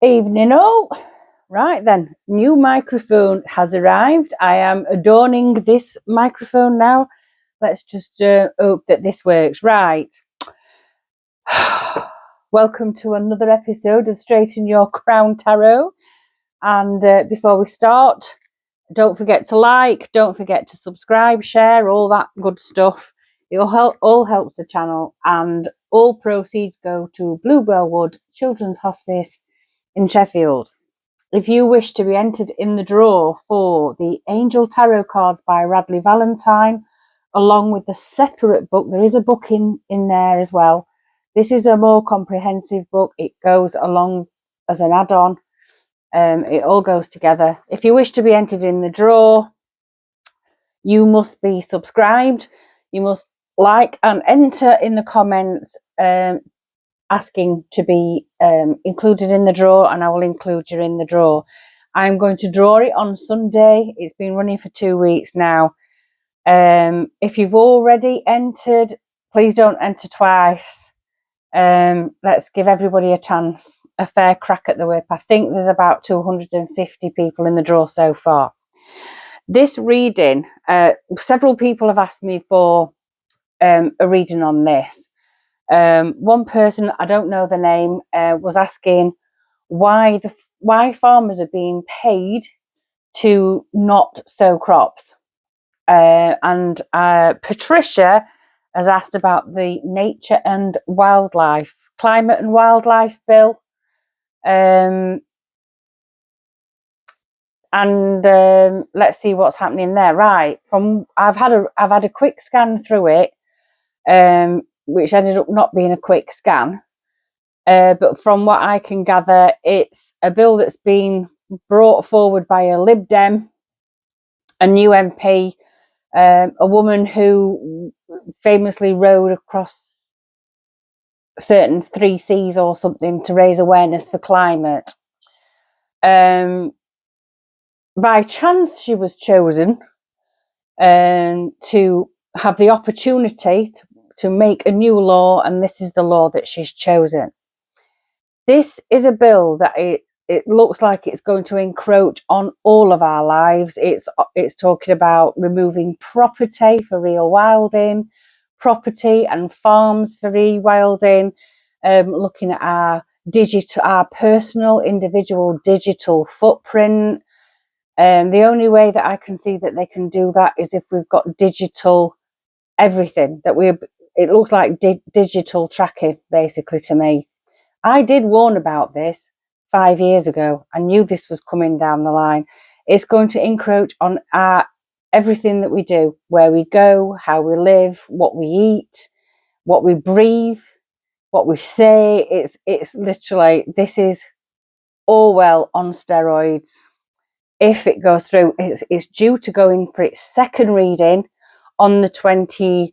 Evening all. Right then, new microphone has arrived. I am adorning this microphone now. Let's just hope that this works. Right. Welcome to another episode of Straighten Your Crown Tarot. And before we start, don't forget to like, don't forget to subscribe, share, all that good stuff. It all helps the channel, and all proceeds go to Bluebell Wood Children's Hospice in Sheffield. If you wish to be entered in the draw for the Angel Tarot cards by Radley Valentine, along with the separate book, there is a book in there as well. This is a more comprehensive book. It goes along as an add-on. It all goes together. If you wish to be entered in the draw, you must be subscribed. You must like and enter in the comments asking to be included in the draw, and I will include you in the draw. I'm going to draw it on Sunday. It's been running for 2 weeks now. If you've already entered, please don't enter twice. Let's give everybody a chance, a fair crack at the whip. I think there's about 250 people in the draw so far. This reading, several people have asked me for a reading on this. One person, I don't know the name, was asking why farmers are being paid to not sow crops. And Patricia has asked about the nature and wildlife, climate and wildlife bill. Let's see what's happening there. Right, I've had a quick scan through it, which ended up not being a quick scan. But from what I can gather, it's a bill that's been brought forward by a Lib Dem, a new MP, a woman who famously rode across certain 3 seas or something to raise awareness for climate. By chance, she was chosen to have the opportunity to make a new law, and this is the law that she's chosen. This is a bill that it looks like it's going to encroach on all of our lives. It's talking about removing property for rewilding, property and farms for rewilding, looking at our personal individual digital footprint. The only way that I can see that they can do that is if we've got digital everything, it looks like digital tracking, basically, to me. I did warn about this 5 years ago. I knew this was coming down the line. It's going to encroach on everything that we do, where we go, how we live, what we eat, what we breathe, what we say. It's literally, this is Orwell on steroids. If it goes through, it's due to go in for its second reading on the 24th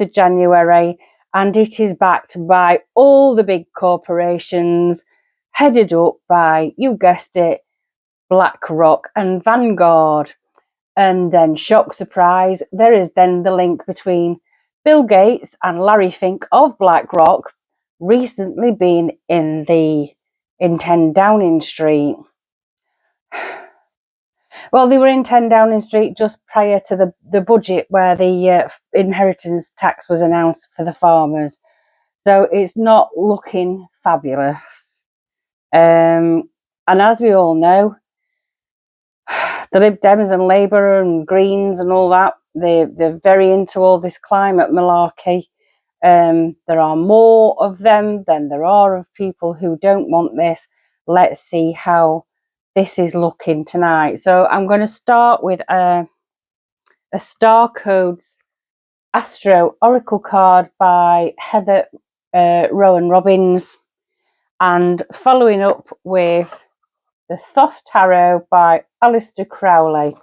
of January. And it is backed by all the big corporations, headed up by, you guessed it, BlackRock and Vanguard. And then, shock surprise, there is then the link between Bill Gates and Larry Fink of BlackRock recently being in 10 Downing Street. Well, they were in 10 Downing Street just prior to the budget, where the inheritance tax was announced for the farmers. So it's not looking fabulous. And as we all know, the Lib Dems and Labour and Greens and all that, they're very into all this climate malarkey. There are more of them than there are of people who don't want this. Let's see how this is looking tonight. So I'm going to start with a Star Codes Astro Oracle card by Heather Rowan Robbins, and following up with the Thoth Tarot by Alistair Crowley.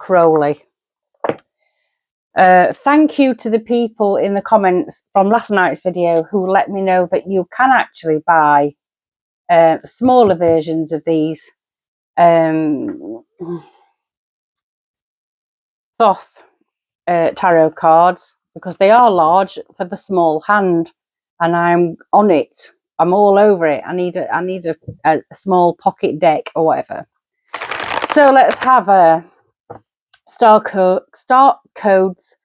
Thank you to the people in the comments from last night's video who let me know that you can actually buy smaller versions of these Thoth tarot cards, because they are large for the small hand, and I'm on it. I'm all over it. I need a small pocket deck or whatever. So let's have a Star Codes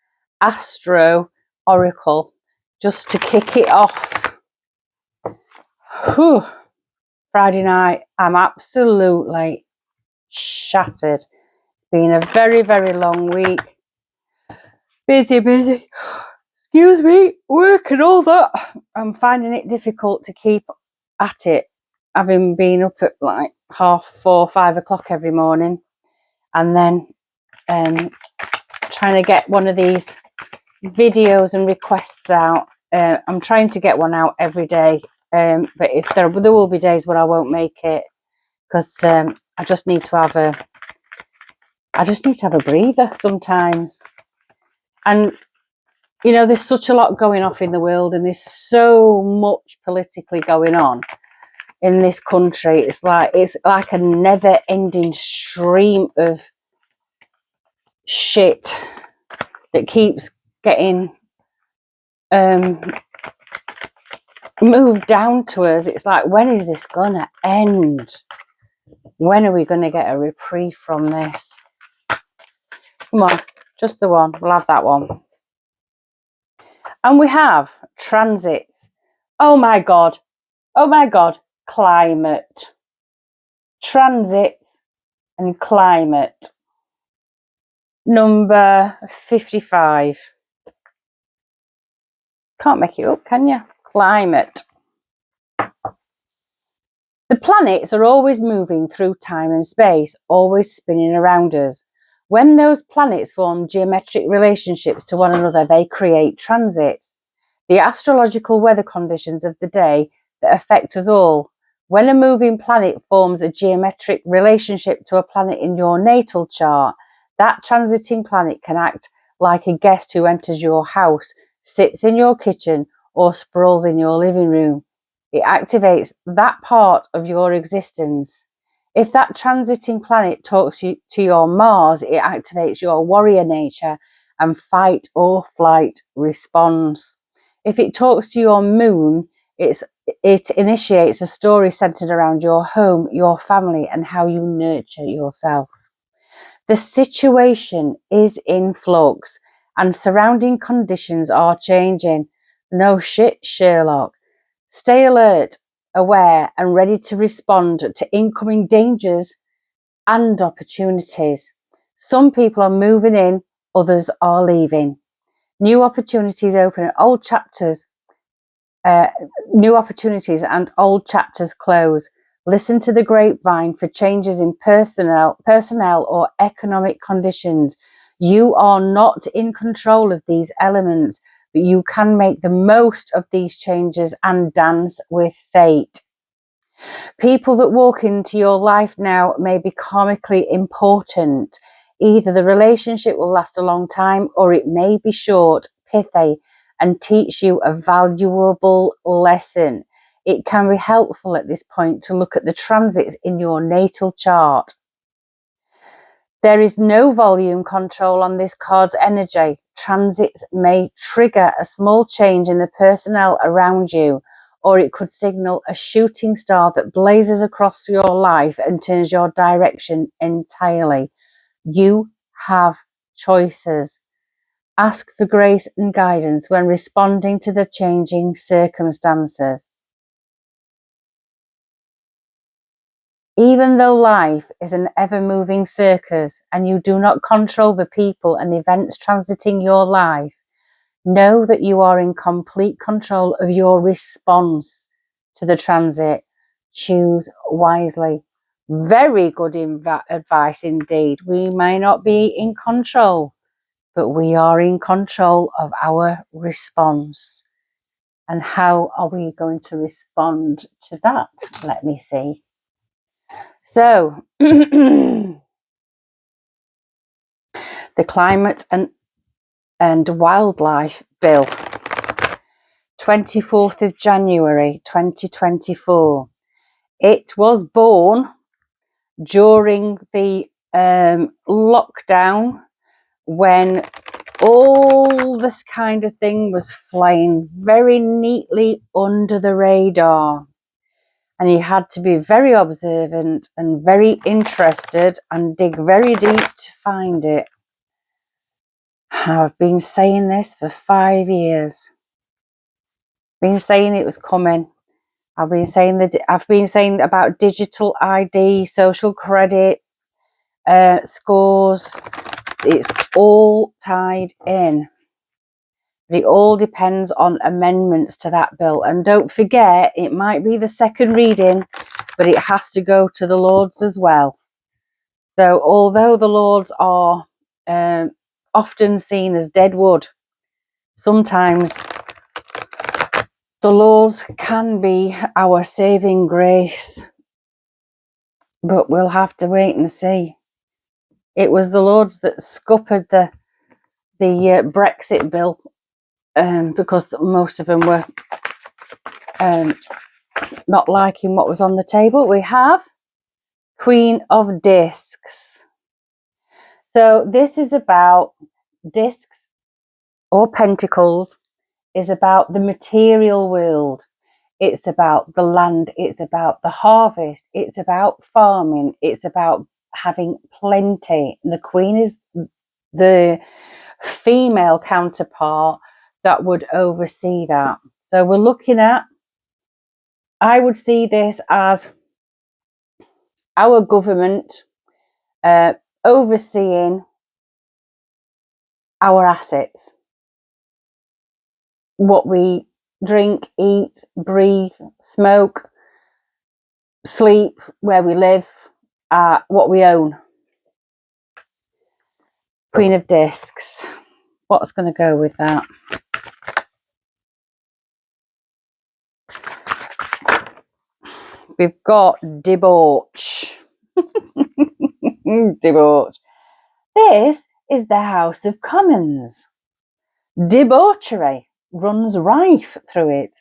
Astro Oracle just to kick it off. Whew. Friday night, I'm absolutely shattered. It's been a very, very long week. Busy. Excuse me, work and all that. I'm finding it difficult to keep at it, having been up at like 4:30, 5 o'clock every morning, and then trying to get one of these videos and requests out. I'm trying to get one out every day, but if there will be days where I won't make it, because I just need to have a breather sometimes. And you know, there's such a lot going off in the world, and there's so much politically going on in this country. It's like a never-ending stream of shit that keeps getting moved down to us. It's like, when is this gonna end? When are we gonna get a reprieve from this? Come on, just the one. We'll have that one. And we have transits. Oh my god, climate, transits and climate. Number 55. Can't make it up, can you? Climate. The planets are always moving through time and space, always spinning around us. When those planets form geometric relationships to one another, they create transits, the astrological weather conditions of the day that affect us all. When a moving planet forms a geometric relationship to a planet in your natal chart, that transiting planet can act like a guest who enters your house, sits in your kitchen, or sprawls in your living room. It activates that part of your existence. If that transiting planet talks to your Mars, it activates your warrior nature and fight or flight response. If it talks to your Moon, it initiates a story centered around your home, your family, and how you nurture yourself. The situation is in flux and surrounding conditions are changing. No shit, Sherlock. Stay alert, aware, and ready to respond to incoming dangers and opportunities. Some people are moving in, others are leaving. New opportunities open and old chapters and old chapters close. Listen to the grapevine for changes in personnel or economic conditions. You are not in control of these elements, but you can make the most of these changes and dance with fate. People that walk into your life now may be karmically important. Either the relationship will last a long time or it may be short, pithy, and teach you a valuable lesson. It can be helpful at this point to look at the transits in your natal chart. There is no volume control on this card's energy. Transits may trigger a small change in the personnel around you, or it could signal a shooting star that blazes across your life and turns your direction entirely. You have choices. Ask for grace and guidance when responding to the changing circumstances. Even though life is an ever-moving circus and you do not control the people and events transiting your life, know that you are in complete control of your response to the transit. Choose wisely. Very good advice indeed. We may not be in control, but we are in control of our response. And how are we going to respond to that? Let me see. So, the Climate and Wildlife Bill, 24th of January 2024. It was born during the lockdown when all this kind of thing was flying very neatly under the radar. And you had to be very observant and very interested and dig very deep to find it. I've been saying this for 5 years. Been saying it was coming. I've been saying about digital ID, social credit, scores. It's all tied in. It all depends on amendments to that bill. And don't forget, it might be the second reading, but it has to go to the Lords as well. So although the Lords are often seen as dead wood, sometimes the Lords can be our saving grace. But we'll have to wait and see. It was the Lords that scuppered the Brexit bill because most of them were not liking what was on the table. We have Queen of Discs. So this is about discs, or pentacles, is about the material world. It's about the land. It's about the harvest. It's about farming. It's about having plenty. The Queen is the female counterpart that would oversee that. So we're looking at, I would see this as our government overseeing our assets, what we drink, eat, breathe, smoke, sleep, where we live, what we own. Queen of Discs. What's going to go with that? We've got debauch. Debauch. This is the House of Commons. Debauchery runs rife through it,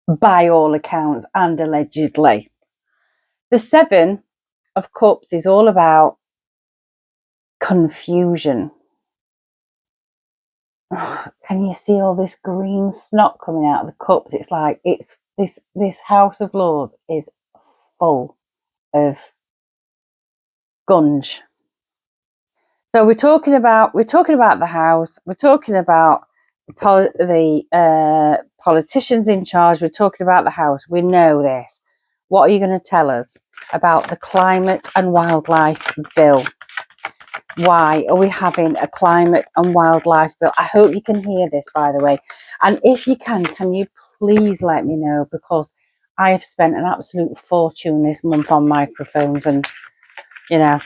by all accounts and allegedly. The Seven of Cups is all about confusion. Oh, can you see all this green snot coming out of the cups? It's like this House of Lords is full of gunge. So we're talking about the House. We're talking about the politicians in charge. We're talking about the House. We know this. What are you going to tell us about the climate and wildlife bill? Why are we having a climate and wildlife bill? I hope you can hear this, by the way. And if you can you please let me know, because I have spent an absolute fortune this month on microphones, and you know,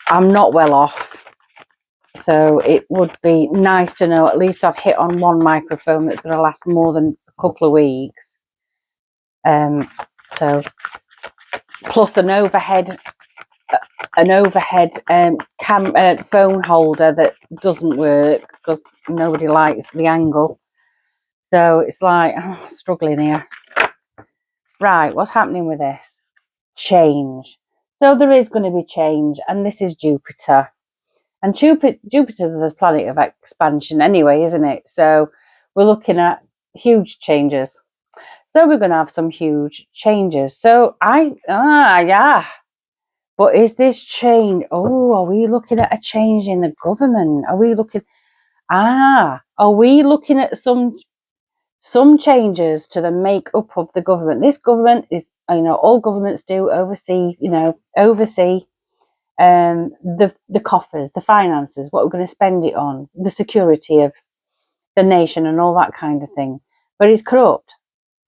I'm not well off. So it would be nice to know at least I've hit on one microphone that's going to last more than a couple of weeks. So plus an overhead phone holder that doesn't work because nobody likes the angle. So it's like, struggling here. Right, what's happening with this? Change. So there is going to be change, and this is Jupiter. And Jupiter's the planet of expansion anyway, isn't it? So we're looking at huge changes. So we're going to have some huge changes. So yeah. But is this change? Oh, are we looking at a change in the government? Are we looking at some changes to the makeup of the government? This government is, all governments do oversee the coffers, the finances, what we're going to spend it on, the security of the nation and all that kind of thing. But it's corrupt.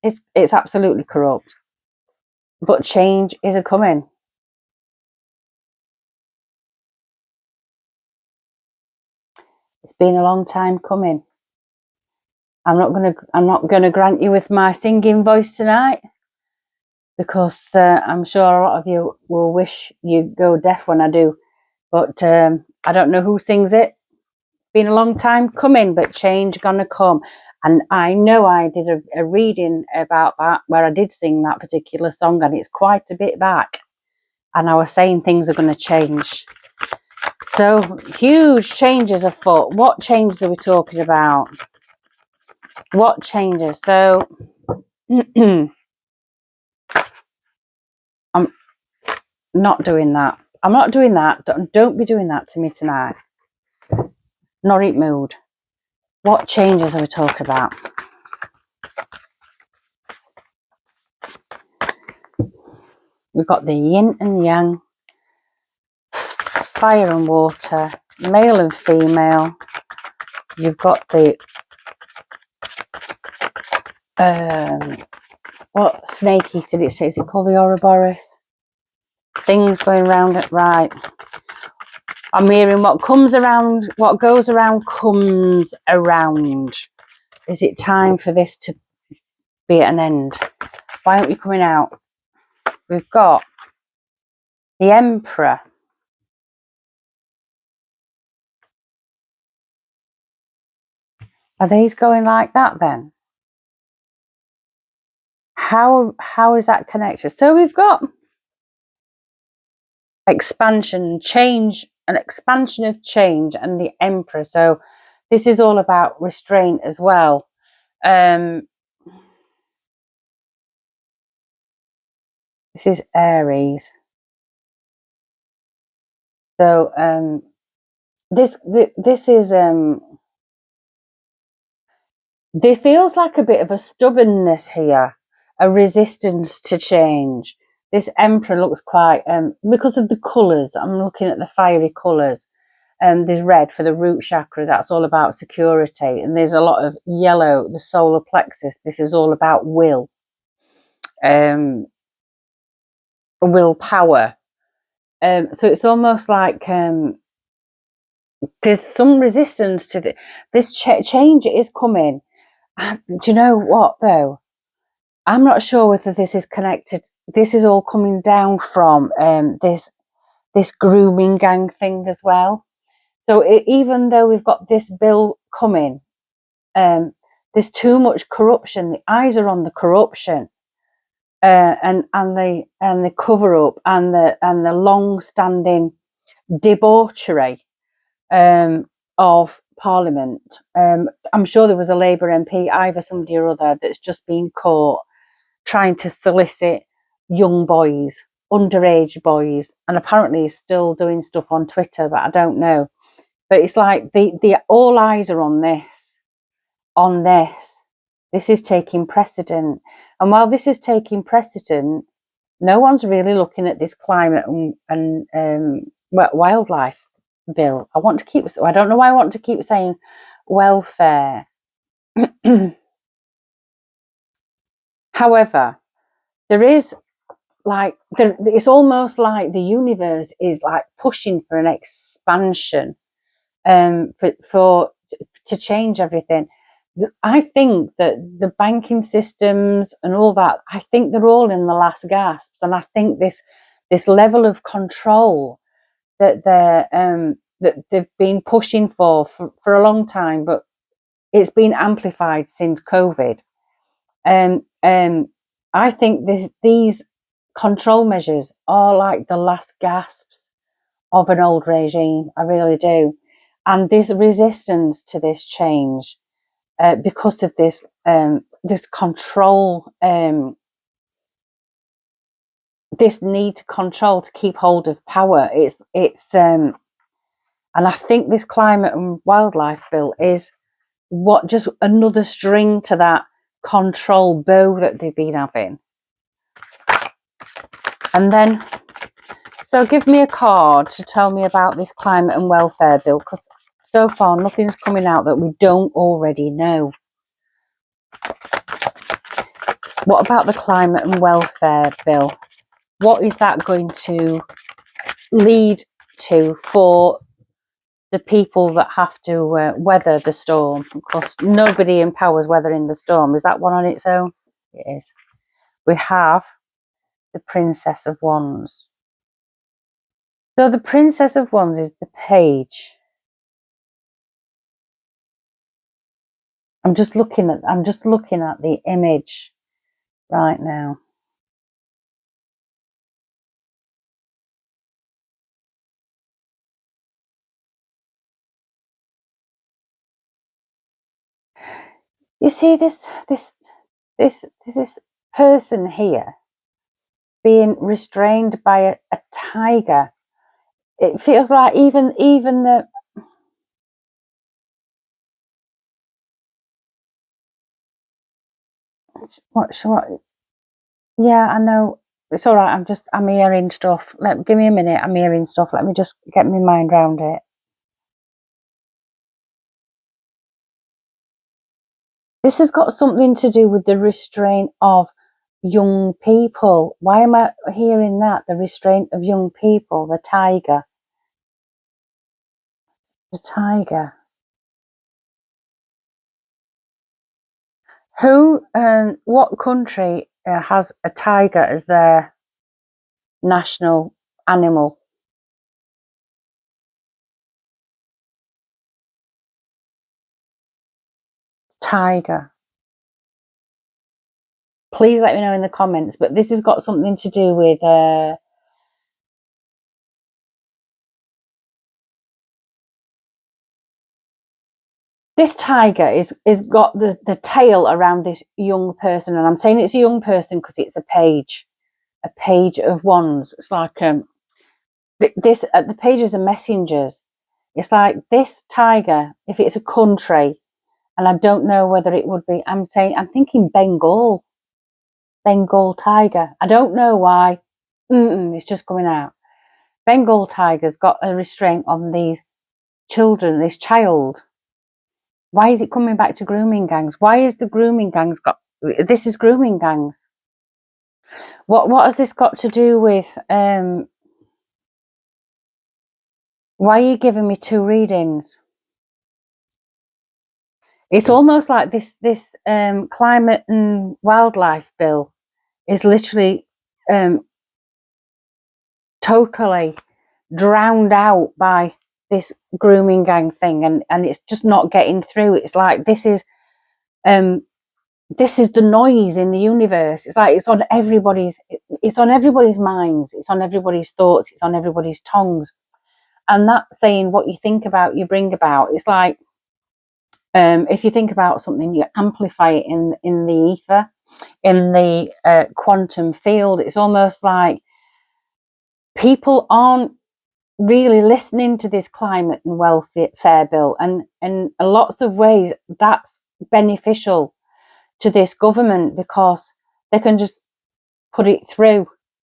It's absolutely corrupt. But change is a coming. It's been a long time coming. I'm not gonna grant you with my singing voice tonight, because I'm sure a lot of you will wish you go deaf when I do. But I don't know who sings it. It's been a long time coming, but change gonna come. And I know I did a reading about that where I did sing that particular song, and it's quite a bit back. And I was saying things are going to change. So huge changes afoot. What changes are we talking about? What changes? So I'm not doing that. I'm not doing that. Don't be doing that to me tonight. Not eat mood. What changes are we talking about? We've got the yin and yang, fire and water, male and female. You've got the what snake eater did it say? Is it called the Ouroboros? Things going round it, right. I'm hearing what comes around, what goes around comes around. Is it time for this to be at an end? Why aren't you coming out? We've got the Emperor. Are these going like that then? How is that connected? So we've got expansion, change, an expansion of change, and the Emperor. So this is all about restraint as well. This is Aries. So this is there feels like a bit of a stubbornness here, a resistance to change. This Emperor looks quite because of the colours. I'm looking at the fiery colours. There's red for the root chakra. That's all about security, and there's a lot of yellow, the solar plexus. This is all about will, willpower. So it's almost like there's some resistance to this change. It is coming. Do you know what though? I'm not sure whether this is connected. This is all coming down from this grooming gang thing as well. So even though we've got this bill coming, there's too much corruption. The eyes are on the corruption, and the cover up and the long standing debauchery of Parliament. I'm sure there was a Labour MP, either somebody or other, that's just been caught trying to solicit young boys, underage boys, and apparently he's still doing stuff on Twitter, but I don't know. But it's like the all eyes are on this. This is taking precedent. And while this is taking precedent, no one's really looking at this climate and wildlife bill. I don't know why I want to keep saying welfare. However, there is it's almost like the universe is like pushing for an expansion to change everything. I think that the banking systems and all that, I think they're all in the last gasps, and I think this level of control that they've been pushing for a long time, but it's been amplified since COVID. I think these control measures are like the last gasps of an old regime. I really do. And this resistance to this change, because of this control, this need to control, to keep hold of power. And I think this climate and wildlife bill is just another string to that control bow that they've been having. And then, so give me a card to tell me about this climate and welfare bill, because so far nothing's coming out that we don't already know. What about the climate and welfare bill? What is that going to lead to for the people that have to weather the storm? Because nobody empowers weathering the storm. Is that one on its own? It is. We have the Princess of Wands. So the Princess of Wands is the page. I'm just looking at the image right now. You see this person here being restrained by a tiger. It feels like even the what. Yeah, I know. It's all right. I'm hearing stuff. Give me a minute. I'm hearing stuff. Let me just get my mind around it. This has got something to do with the restraint of young people. Why am I hearing that? The restraint of young people, the tiger. The tiger. What country has a tiger as their national animal? Tiger. Please let me know in the comments. But this has got something to do with this tiger is got the tail around this young person, and I'm saying it's a young person because it's a page of wands. It's like this the pages are messengers. It's like this tiger, if it's a country, and I don't know whether it would be. I'm thinking Bengal tiger. I don't know why. It's just coming out. Bengal tiger's got a restraint on these children, this child. Why is it coming back to grooming gangs? Why is the grooming gangs got this is grooming gangs? What has this got to do with why are you giving me two readings? It's almost like this climate and wildlife bill is literally totally drowned out by this grooming gang thing, and it's just not getting through. It's like this is the noise in the universe. It's like it's on everybody's minds, it's on everybody's thoughts, it's on everybody's tongues. And that saying, what you think about you bring about. It's like if you think about something, you amplify it in the ether, in the quantum field. It's almost like people aren't really listening to this climate and welfare bill, and in lots of ways that's beneficial to this government because they can just put it through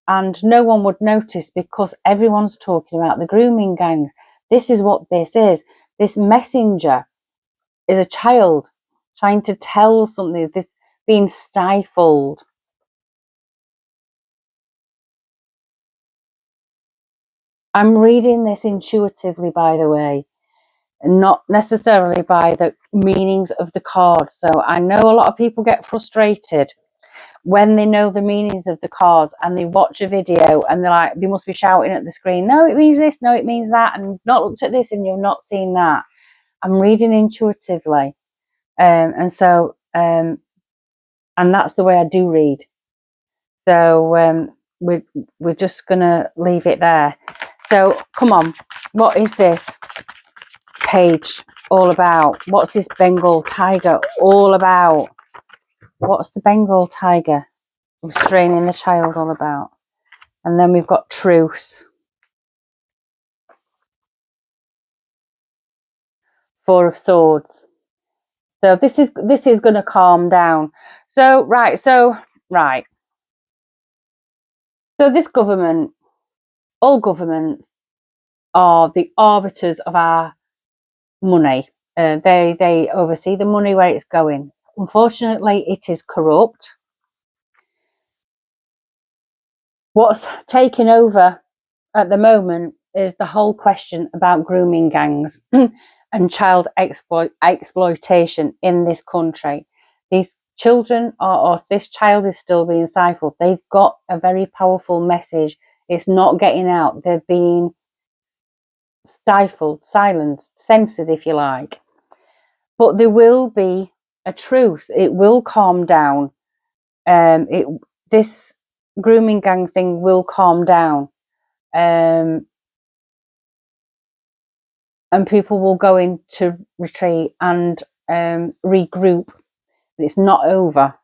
and no one would notice because everyone's talking about the grooming gang. This is what this is. This messenger is a child trying to tell something, this being stifled. I'm reading this intuitively, by the way, not necessarily by the meanings of the cards. So I know a lot of people get frustrated when they know the meanings of the cards and they watch a video and they're like, they must be shouting at the screen, no, it means this, no, it means that, and you've not looked at this and you've not seen that. I'm reading intuitively. And that's the way I do read. So we're just gonna leave it there. So come on, what is this page all about? What's this Bengal tiger all about? What's the Bengal tiger restraining the child all about? And then we've got truce. Four of Swords. So this is going to calm down. So right. So this government, all governments are the arbiters of our money. They oversee the money, where it's going. Unfortunately, it is corrupt. What's taken over at the moment is the whole question about grooming gangs and child exploitation in this country. These children or this child is still being stifled. They've got a very powerful message. It's not getting out. They're being stifled, silenced, censored, if you like. But there will be a truce. It will calm down. This grooming gang thing will calm down. And people will go into retreat, and regroup. It's not over.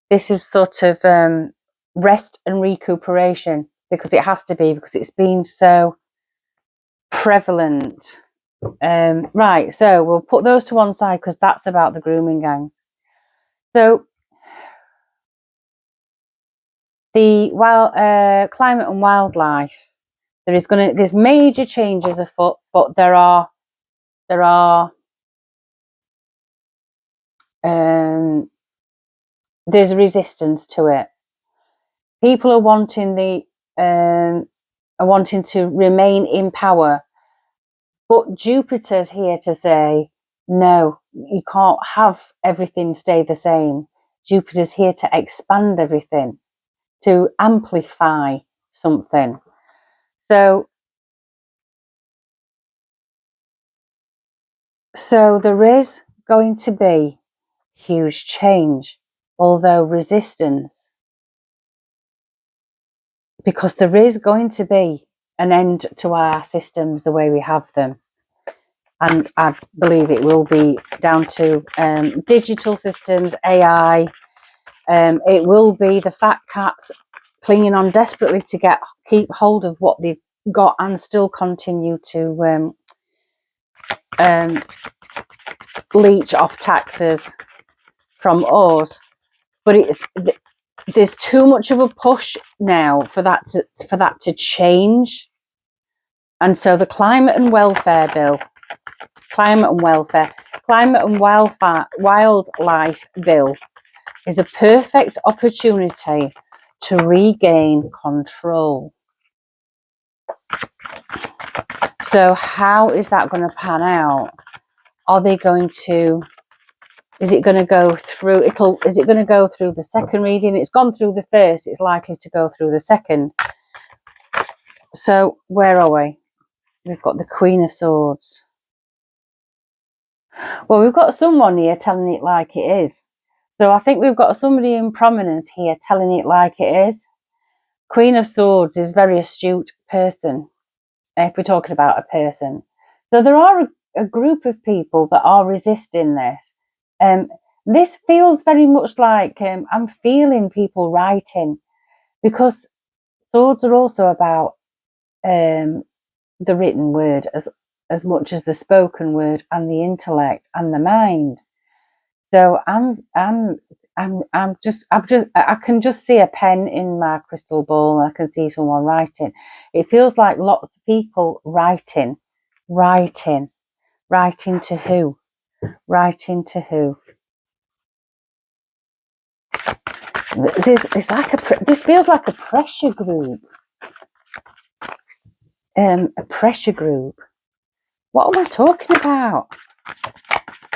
This is sort of rest and recuperation, because it has to be, because it's been so prevalent. Right, so we'll put those to one side because that's about the grooming gangs. So the climate and wildlife, there's major changes afoot, but there's resistance to it. People are wanting to remain in power, but Jupiter's here to say, no, you can't have everything stay the same. Jupiter's here to expand everything, to amplify something. So there is going to be huge change, although resistance, because there is going to be an end to our systems the way we have them. And I believe it will be down to digital systems, AI. It will be the fat cats clinging on desperately to keep hold of what they've got and still continue to leech off taxes from us. But there's too much of a push now for that to change. And so the climate and wildlife bill is a perfect opportunity to regain control. So how is that going to pan out? Is it going to go through the second reading? It's gone through the first, it's likely to go through the second. So where are we? We've got the Queen of Swords. Well, we've got someone here telling it like it is. So I think we've got somebody in prominence here telling it like it is. Queen of Swords is a very astute person, if we're talking about a person. So there are a group of people that are resisting this. This feels very much like I'm feeling people writing, because swords are also about the written word as much as the spoken word, and the intellect and the mind. So I can just see a pen in my crystal ball, and I can see someone writing. It feels like lots of people writing to who? Writing to who? This feels like a pressure group. A pressure group. What am I talking about?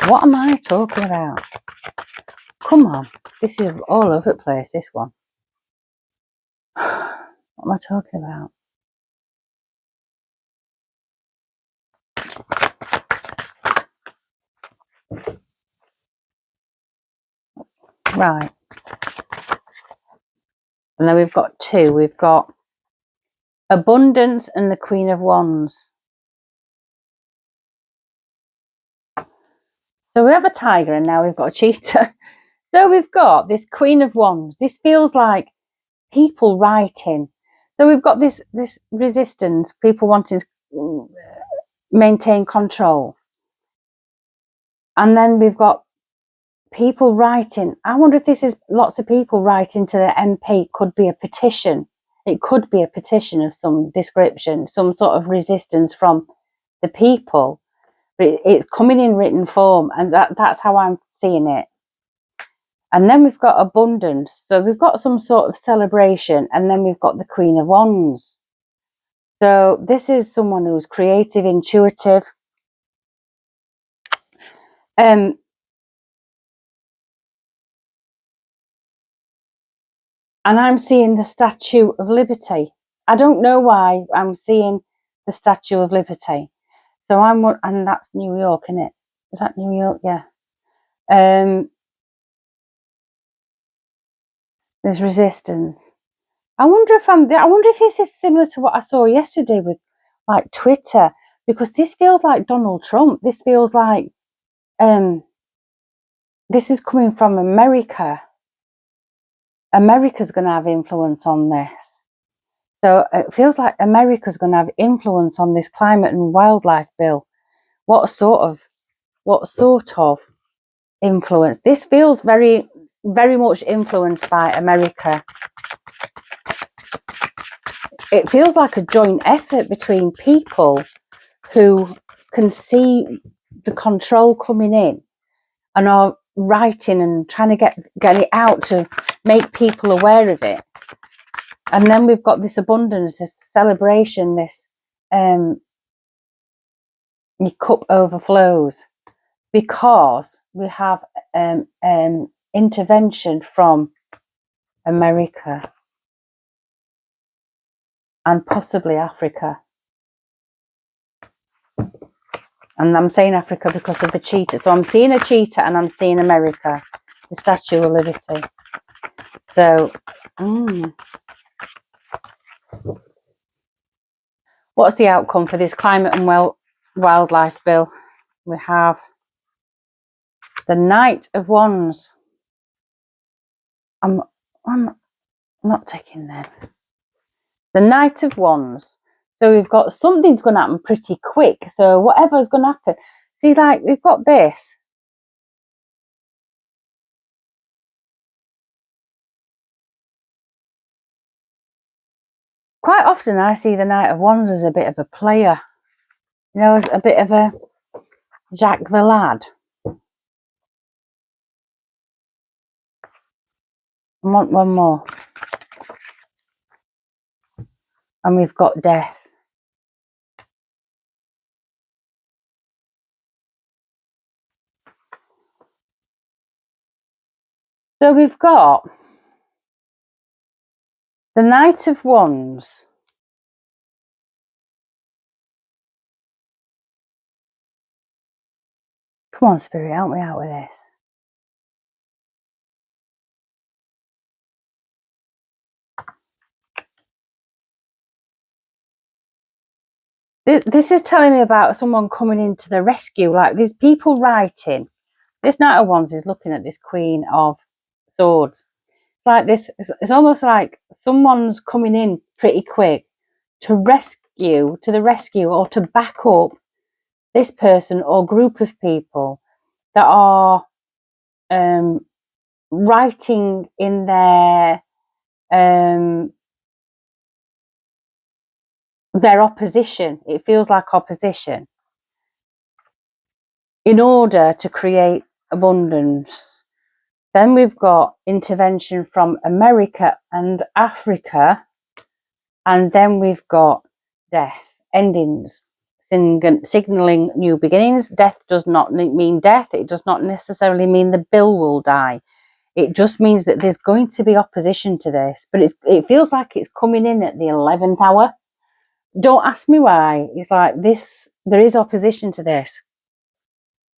What am I talking about? Come on, this is all over the place, this one. What am I talking about? Right. And then we've got two. We've got Abundance and the Queen of Wands. So we have a tiger and now we've got a cheetah. So we've got this Queen of Wands. This feels like people writing. So we've got this resistance, people wanting to maintain control. And then we've got people writing. I wonder if this is lots of people writing to the MP. It could be a petition. It could be a petition of some description, some sort of resistance from the people. But it's coming in written form, and that's how I'm seeing it. And then we've got abundance. So we've got some sort of celebration, and then we've got the Queen of Wands. So this is someone who's creative, intuitive. And I'm seeing the Statue of Liberty. I don't know why I'm seeing the Statue of Liberty. So and that's New York, isn't it? Is that New York? Yeah. There's resistance. I wonder if this is similar to what I saw yesterday with like Twitter, because this feels like Donald Trump. This feels like this is coming from America. America's going to have influence on this. So it feels like America's going to have influence on this climate and wildlife bill. What sort of influence? This feels very, very much influenced by America. It feels like a joint effort between people who can see the control coming in and are writing and trying to get it out to make people aware of it. And then we've got this abundance, this celebration, this your cup overflows, because we have intervention from America and possibly Africa. And I'm saying Africa because of the cheetah. So I'm seeing a cheetah and I'm seeing America, the Statue of Liberty. So, what's the outcome for this climate and wildlife bill? We have the Knight of Wands. I'm not taking them. The Knight of Wands. So we've got something's going to happen pretty quick. So whatever's going to happen. See, like, we've got this. Quite often I see the Knight of Wands as a bit of a player. You know, as a bit of a Jack the Lad. I want one more. And we've got Death. So we've got the Knight of Wands. Come on, Spirit, help me out with this. This is telling me about someone coming into the rescue. Like, there's people writing. This Knight of Wands is looking at this Queen of Swords. It's like this. It's almost like someone's coming in pretty quick to the rescue, or to back up this person or group of people that are writing in their opposition. It feels like opposition in order to create abundance. Then we've got intervention from America and Africa, and then we've got death, endings, signaling new beginnings. Death does not mean death. It does not necessarily mean the bill will die. It just means that there's going to be opposition to this, but it feels like it's coming in at the 11th hour. Don't ask me why. It's like this, there is opposition to this,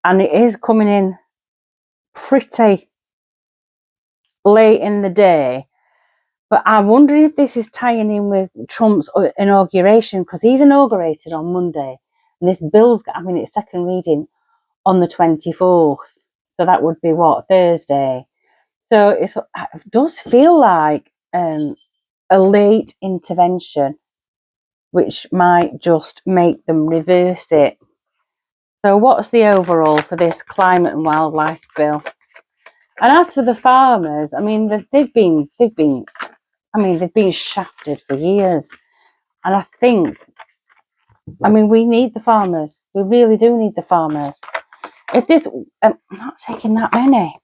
and it is coming in pretty late in the day. But I'm wondering if this is tying in with Trump's inauguration, because he's inaugurated on Monday, and this bill's got, its second reading on the 24th. So that would be what, Thursday. So it does feel like a late intervention, which might just make them reverse it. So what's the overall for this climate and wildlife bill? And as for the farmers, they've been shafted for years. And I think, we need the farmers. We really do need the farmers. If this, I'm not taking that many.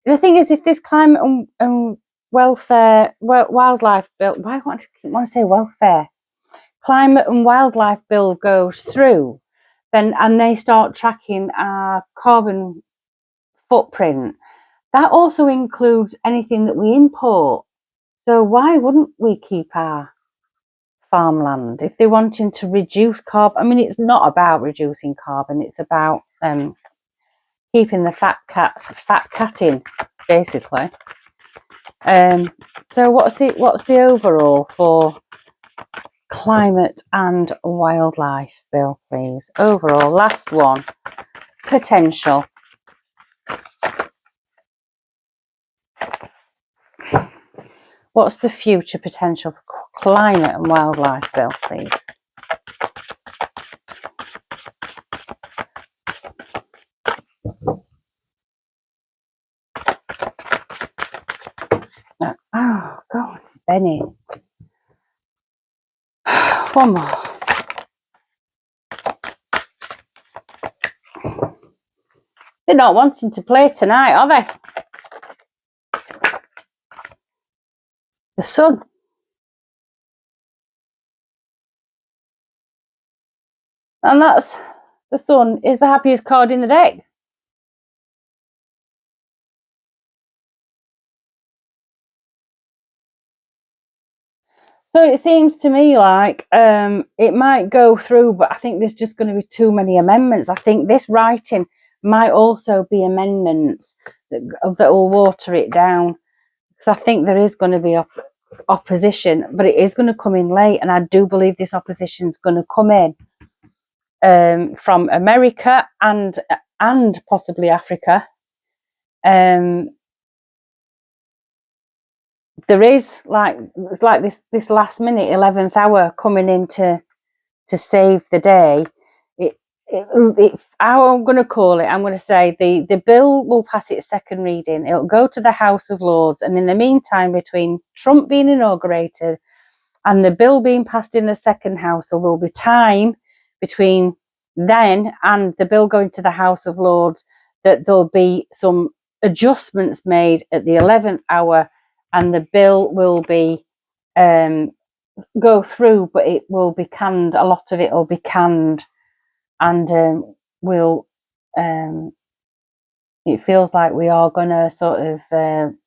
The thing is, if this climate and wildlife bill, why do I want to say welfare? Climate and wildlife bill goes through, and they start tracking our carbon footprint. That also includes anything that we import. So why wouldn't we keep our farmland if they're wanting to reduce carbon? It's not about reducing carbon. It's about keeping the fat catting, basically. So what's the overall for climate and wildlife bill, please? Overall, last one, potential. What's the future potential for climate and wildlife, Bill, please? Oh, God, Benny. One more. They're not wanting to play tonight, are they? The sun. And that's, the sun is the happiest card in the deck. So it seems to me like it might go through, but I think there's just going to be too many amendments. I think this writing might also be amendments that will water it down. Because I think there is going to be opposition, but it is going to come in late. And I do believe this opposition is going to come in from America and possibly Africa. There is it's like this last minute 11th hour coming in to save the day. I'm going to call it, I'm going to say the bill will pass its second reading. It'll go to the House of Lords, and in the meantime, between Trump being inaugurated and the bill being passed in the second house, there will be time between then and the bill going to the House of Lords that there'll be some adjustments made at the 11th hour, and the bill will be go through, but it will be canned. A lot of it will be canned, and it feels like we are going to sort of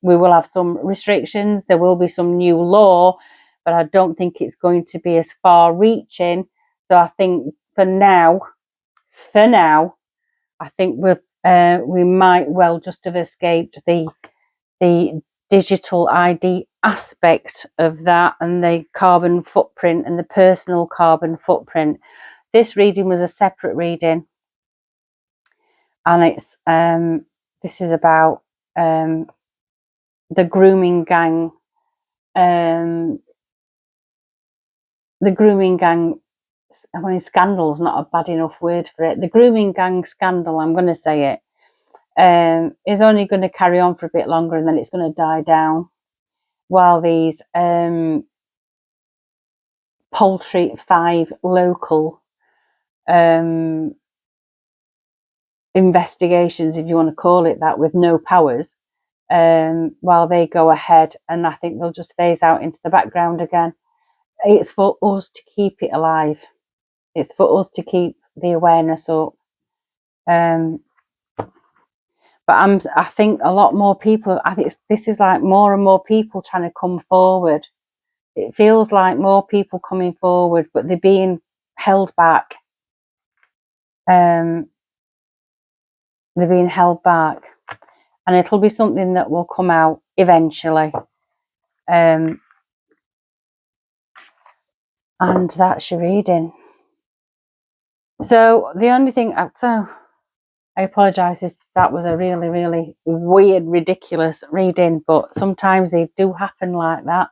we will have some restrictions. There will be some new law, but I don't think it's going to be as far reaching. So I think for now, I think we might well just have escaped the digital ID aspect of that, and the carbon footprint and the personal carbon footprint. This reading was a separate reading, and it's this is about the grooming gang. The grooming gang. I mean, scandal is not a bad enough word for it. The grooming gang scandal, I'm going to say it, is only going to carry on for a bit longer, and then it's going to die down. While these poultry 5 local investigations, if you want to call it that, with no powers, while they go ahead, and I think they'll just phase out into the background again. It's for us to keep it alive. It's for us to keep the awareness up. But I think a lot more people, I think this is like more and more people trying to come forward. It feels like more people coming forward, but they're being held back. They're being held back, and it'll be something that will come out eventually. And that's your reading. So the only thing, so I apologise if that was a really, really weird, ridiculous reading, but sometimes they do happen like that.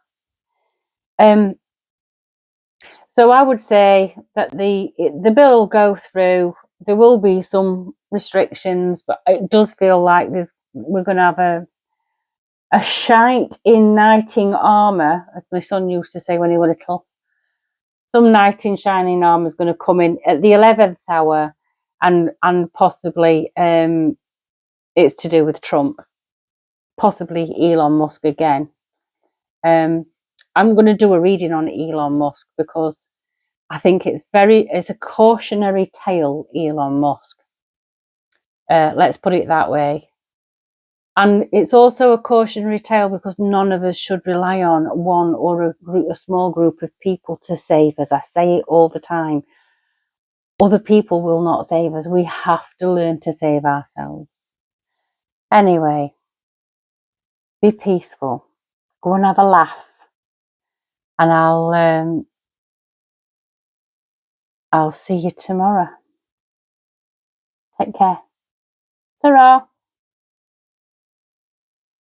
So I would say that the bill will go through. There will be some restrictions, but it does feel like we're going to have a shite in knighting armour, as my son used to say when he was little. Some knight in shining armour is going to come in at the 11th hour, and possibly it's to do with Trump, possibly Elon Musk again. I'm going to do a reading on Elon Musk because I think it's a cautionary tale, Elon Musk. Let's put it that way. And it's also a cautionary tale because none of us should rely on one or a small group of people to save us. I say it all the time. Other people will not save us. We have to learn to save ourselves. Anyway, be peaceful. Go and have a laugh. And I'll see you tomorrow. Take care. Ta-ra.